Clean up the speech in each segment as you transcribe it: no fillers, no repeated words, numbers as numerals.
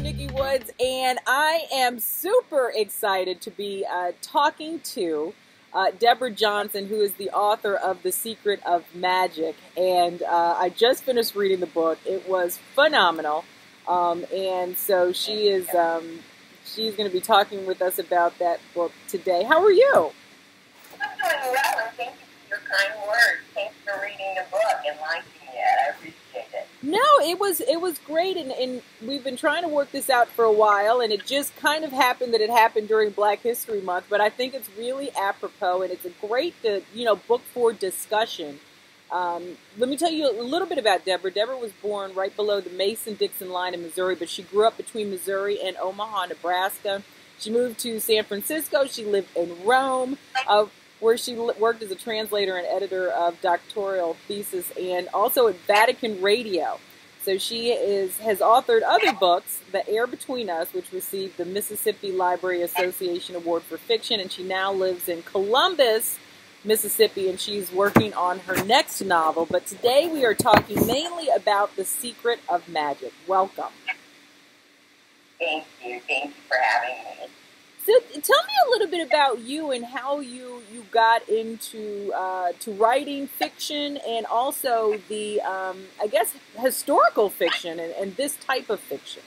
Nikki Woods, and I am super excited to be talking to Deborah Johnson, who is the author of The Secret of Magic. And I just finished reading the book. It was phenomenal. And so she is she's going to be talking with us about that book today. How are you? I'm doing well, and thank you for your kind words. Thanks for reading the book and liking it. I appreciate it. No, it was great, and we've been trying to work this out for a while, and it just kind of happened that it happened during Black History Month, but I think it's really apropos, and it's a great, book for discussion. Let me tell you a little bit about Deborah. Deborah was born right below the Mason-Dixon line in Missouri, but she grew up between Missouri and Omaha, Nebraska. She moved to San Francisco. She lived in Rome, where she worked as a translator and editor of doctoral thesis, and also at Vatican Radio. So she has authored other books, The Air Between Us, which received the Mississippi Library Association Award for Fiction, and she now lives in Columbus, Mississippi, and she's working on her next novel. But today we are talking mainly about The Secret of Magic. Welcome. Thank you. Thank you for having me. So tell me a little bit about you and how you got into to writing fiction and also the, I guess, historical fiction and this type of fiction.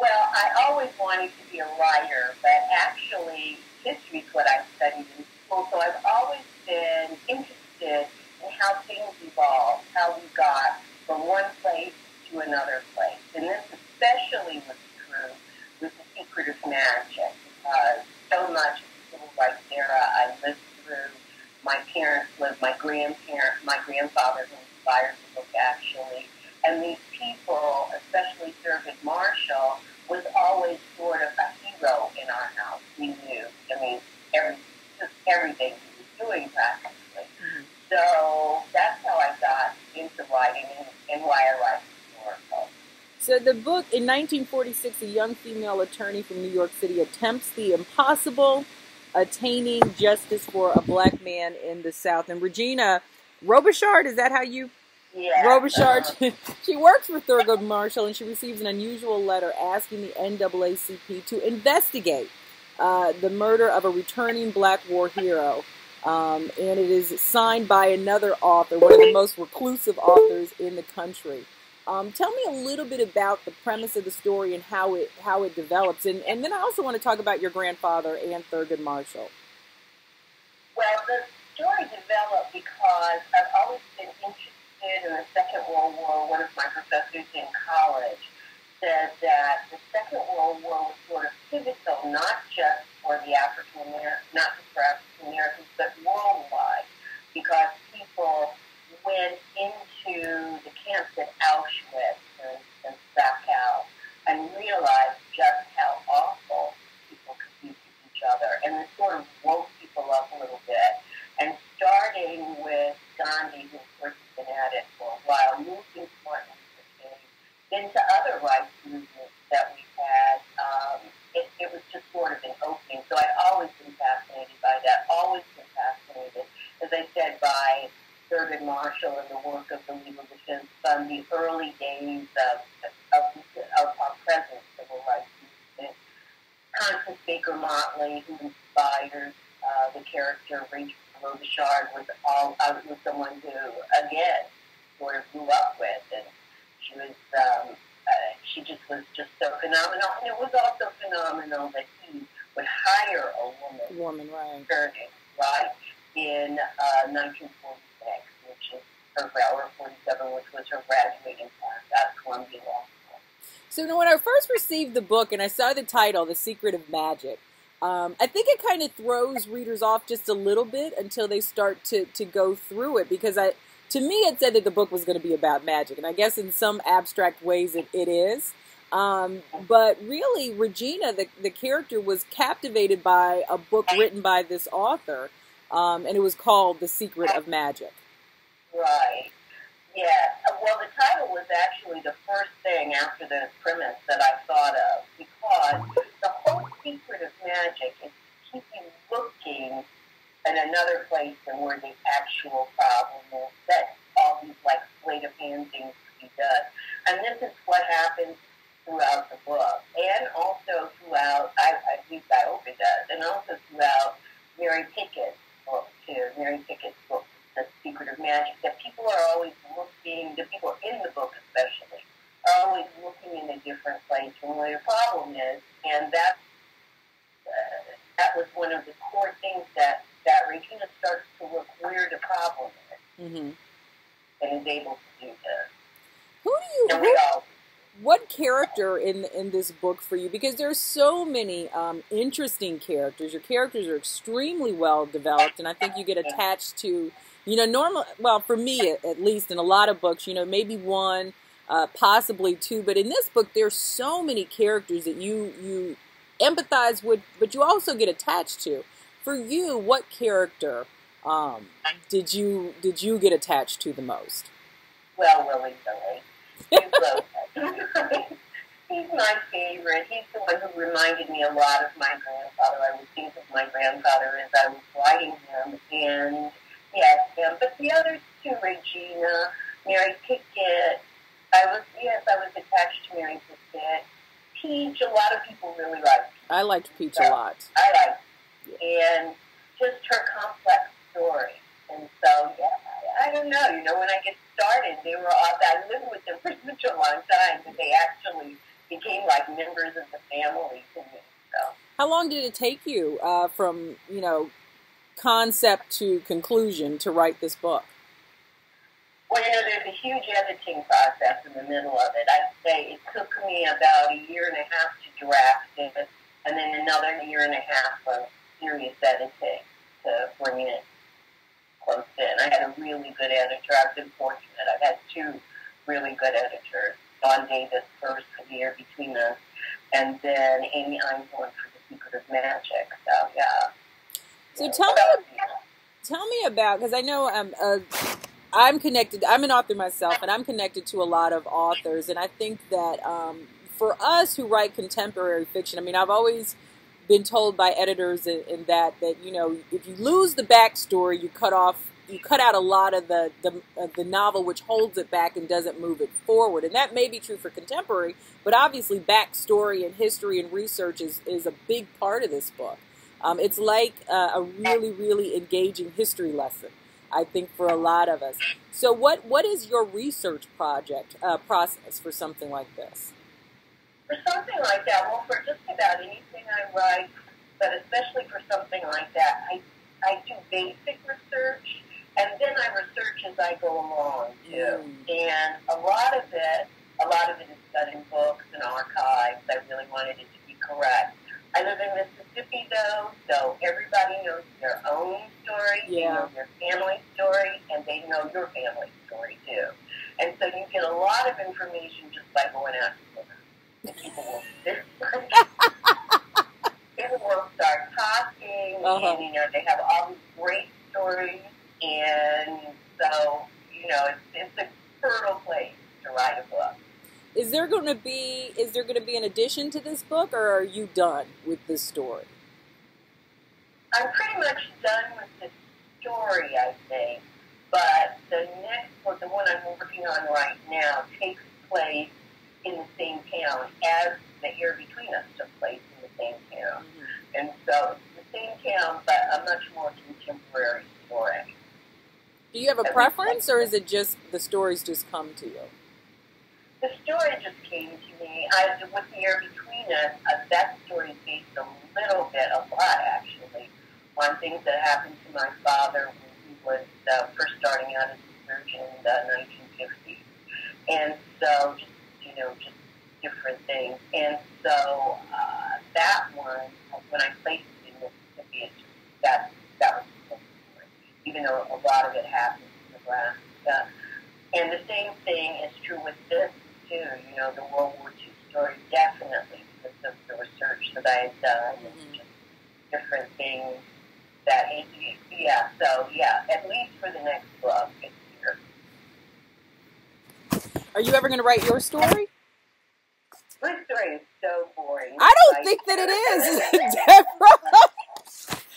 Well, I always wanted to be a writer, but actually history is what I studied in school, so I've always been interested in how things evolved, how we got from one place to another place. And this especially was true with The Secret of Magic, because so much of the civil rights era I lived through. My parents lived, my grandfather who inspired the book actually, and these people, especially Thurgood Marshall, was always sort of a hero in our house. We knew, everything he was doing practically. Mm-hmm. So that's how I got into writing and why I write historical. So the book, in 1946, a young female attorney from New York City attempts the impossible, attaining justice for a black man in the South. And Regina Robichard, is that how you... Yeah. Robichard, she works for Thurgood Marshall, and she receives an unusual letter asking the NAACP to investigate the murder of a returning black war hero. And it is signed by another author, one of the most reclusive authors in the country. Tell me a little bit about the premise of the story and how it develops. And then I also want to talk about your grandfather and Thurgood Marshall. Well, the story developed because I've always been interested in the Second World War. One of my professors in college said that the Second World War was sort of pivotal, not just for African Americans, but worldwide, because people went into the camps at Auschwitz and Dachau and realized just how awful people could be to each other. And it sort of woke people up a little bit. And starting with Gandhi, who of course has been at it for a while, moving to Martin Luther King, then to other rights movements that we had, it was just sort of an opening. So I've always been fascinated by that, always been fascinated, as I said, by Thurgood Marshall and the work of the Legal Defense Fund, the early days of our present civil rights movement. Constance Baker Motley, who inspired the character Regina Robichard, was someone who, again, sort of grew up with, and she was just so phenomenal. And it was also phenomenal that he would hire a woman right, in 1946, which is her, or 47, which was her graduating class at Columbia Law School. So when I first received the book and I saw the title, The Secret of Magic, I think it kind of throws readers off just a little bit until they start to go through it, because to me it said that the book was going to be about magic, and I guess in some abstract ways it is. But really, Regina, the character, was captivated by a book written by this author, and it was called The Secret of Magic. Right. Yeah. Well, the title was actually the first thing after the premise that I thought of, because the whole secret of magic is to keep you looking in another place than where the actual problem is, that all these, like, sleight of hand things to be done. And this is what happens throughout the book, and also throughout, at least I hope it does, and also throughout Mary Pickett's book, too. Mary Pickett's book, The Secret of Magic, that people are always looking, the people in the book especially, are always looking in a different place from where the problem is, and that was one of the core things that Regina starts to look where the problem is, and is able to do this. What character in this book for you? Because there's so many interesting characters. Your characters are extremely well developed, and I think you get attached to, well, for me at least, in a lot of books, maybe one, possibly two, but in this book, there's so many characters that you empathize with, but you also get attached to. For you, what character did you get attached to the most? Well, Willie Billy. He's my favorite. He's the one who reminded me a lot of my grandfather. I would think of my grandfather as I was writing him, and yes, him. But the others too, Regina, Mary Pickett. I was attached to Mary Pickett. Peach, a lot of people really liked Peach. I liked Peach a lot. I liked it. And just her complex story. And so, yeah, I don't know. When I get started, they were all, I lived with them for such a long time that they actually became like members of the family to me. So. How long did it take you from, concept to conclusion to write this book? Well, there's a huge editing process in the middle of it. I'd say it took me about a year and a half to draft it, and then another year and a half of serious editing to bring it close in. I had a really good editor. I've been fortunate. I've had two really good editors. Don Davis first for the year between us, and then Amy Einhorn for The Secret of Magic. So, yeah. So tell me about, because I know I'm connected, I'm an author myself, and I'm connected to a lot of authors, and I think that for us who write contemporary fiction, I've always been told by editors in that if you lose the backstory, you cut out a lot of the novel, which holds it back and doesn't move it forward. And that may be true for contemporary, but obviously backstory and history and research is a big part of this book. It's like a really, really engaging history lesson, I think, for a lot of us. So what is your research process for something like this? For something like that, well, for just about anything I write, but especially for something like that, I do basic research, and then I research as I go along, too. And a lot of it is done in books and archives. I really wanted it to be correct. I live in Mississippi, though, so everybody knows their own story. Yeah. They know their family story, and they know your family story, too. And so you get a lot of information just by going out to dinner. People will start talking, and they have all these great stories, and so it's a fertile place to write a book. Is there going to be an addition to this book, or are you done with this story? I'm pretty much done with the story, I think, but the next book, the one I'm working on right now, takes place in the same town as The Air Between Us took place in the same town. And so it's the same town, but a much more contemporary story. Do you have a preference, or is it just the stories just come to you? The story just came to me. With The Air Between Us, that story is based a lot actually, on things that happened to my father when he was first starting out as a surgeon in the 1950s. And so just different things. And so that one, when I placed it in Mississippi, that was the story, even though a lot of it happened in Nebraska. And the same thing is true with this, too. The World War II story, definitely, because of the research that I had done, and just different things that, at least for the next book, it's here. Are you ever going to write your story? My story is so boring. I don't think that it is, Deborah.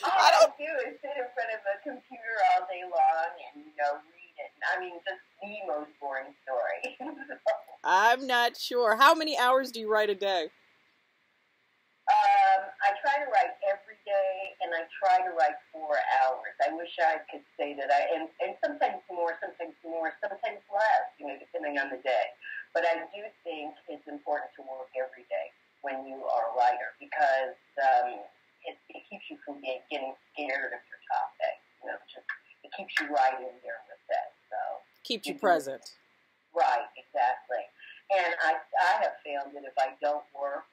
All I do is sit in front of a computer all day long and, read I mean, just the most boring story. I'm not sure. How many hours do you write a day? I try to write every day, and I try to write 4 hours. I wish I could say that and sometimes more, sometimes less, depending on the day. But I do think it's important to work every day when you are a writer, because it keeps you from getting scared of your topic. It keeps you right in there with it. So keeps you present. Right, exactly. And I have found that if I don't work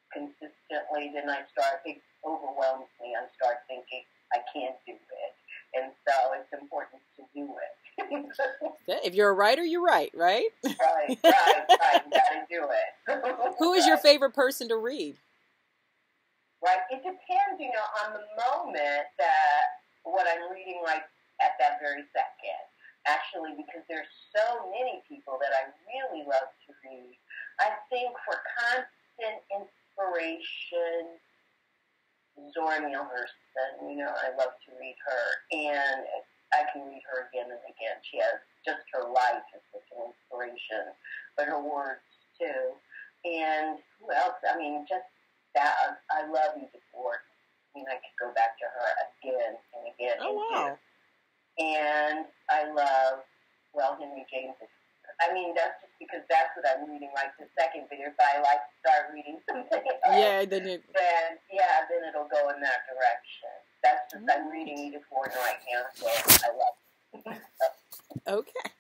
consistently, then it overwhelms me. I start thinking I can't do it. And so it's important to do it. If you're a writer, you write, right? Right. You gotta do it. Who is your favorite person to read? Right. It depends, on the moment that what I'm reading right at that very second. Actually, because there's so many people that I really love to read. I think for constant inspiration, Zora Neale Hurston, I love to read her, and I can read her again and again. She has just her life is such an inspiration, but her words too. And who else? I mean, just that. I love Edith Wharton. I could go back to her again and again. Oh, wow. And I love, Henry James. I mean, that's just because that's what I'm reading right this second. But if I start reading something else, then it'll go in that direction. That's just, I'm reading Edith Wharton right now, so I love it. Okay.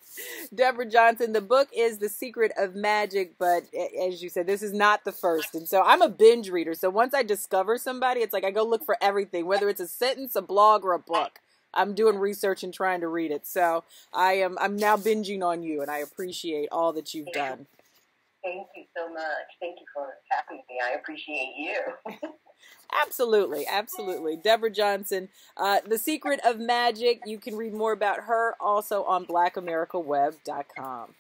Deborah Johnson, the book is The Secret of Magic, but as you said, this is not the first. And so I'm a binge reader. So once I discover somebody, it's like I go look for everything, whether it's a sentence, a blog, or a book. I'm doing research and trying to read it. So I'm now binging on you, and I appreciate all that you've done. Thank you so much. Thank you for having me. I appreciate you. Absolutely, absolutely. Deborah Johnson, The Secret of Magic. You can read more about her also on blackamericaweb.com.